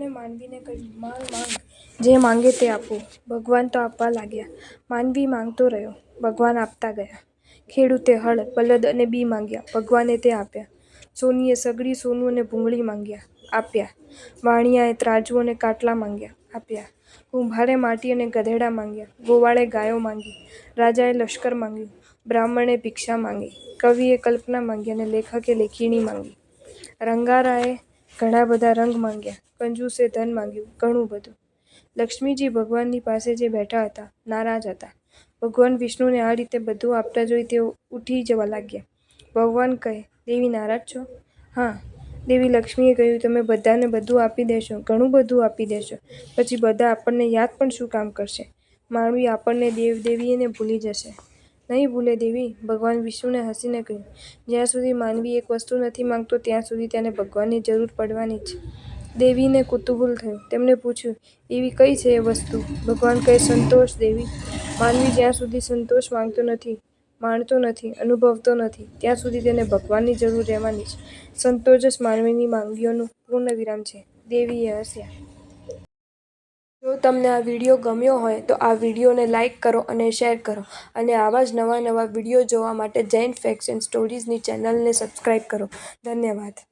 ભગવાને માનવીને કહ્યું, માંગ માંગ, જે માંગે તે આપું. ભગવાન તો આપવા લાગ્યા. માનવી માંગતો રહ્યો, ભગવાન આપતા ગયા. ખેડૂતે હળ, બળદ અને બી માંગ્યા, ભગવાને તે આપ્યા. સોનીએ સગડી, સોનું અને ભૂંગળી માંગ્યા, આપ્યા. વાણિયાએ ત્રાજવું અને કાટલા માંગ્યા, આપ્યા. કુંભારે માટી અને ગધેડા માંગ્યા, ગોવાળે ગાયો માંગી, રાજાએ લશ્કર માંગ્યું, બ્રાહ્મણે ભિક્ષા માંગી, કવિએ કલ્પના માંગી અને લેખકે લેખીણી માંગી. રંગારાએ ઘણા બધા રંગ માંગ્યા, કંજૂસે ધન માંગ્યું, ઘણું બધું. લક્ષ્મીજી ભગવાનની પાસે જે બેઠા હતા, નારાજ હતા. ભગવાન વિષ્ણુને આ રીતે બધું આપતા જોઈ તેઓ ઉઠી જવા લાગ્યા. ભગવાન કહે, દેવી નારાજ છો? હા. દેવી લક્ષ્મીએ કહ્યું, તમે બધાને બધું આપી દેશો, ઘણું બધું આપી દેશો, પછી બધા આપણને યાદ પણ શું કામ કરશે? માનવી આપણને દેવીને ભૂલી જશે. નહીં ભૂલે દેવી. ભગવાન વિષ્ણુએ હસીને કહ્યું, જ્યાં સુધી માનવી એક વસ્તુ નથી માંગતો ત્યાં સુધી તેને ભગવાનની જરૂર પડવાની જ. દેવીને કુતૂહલ થયું. તેમણે પૂછ્યું, એવી કઈ છે એ વસ્તુ? ભગવાન કહે, સંતોષ દેવી. માનવી જ્યાં સુધી સંતોષ માંગતો નથી, માણતો નથી, અનુભવતો નથી, ત્યાં સુધી તેને ભગવાનની જરૂર રહેવાની જ. સંતોષ જ માનવીની માંગણીઓનું પૂર્ણવિરામ છે. દેવીએ હસ્યા. જો તમને આ વિડીયો ગમ્યો હોય તો આ વિડીયોને લાઇક કરો અને શેર કરો અને આવા જ નવા વિડીયો જોવા માટે જૈન ફેક્ટ્સ એન્ડ સ્ટોરીઝની ચેનલને સબસ્ક્રાઇબ કરો. ધન્યવાદ.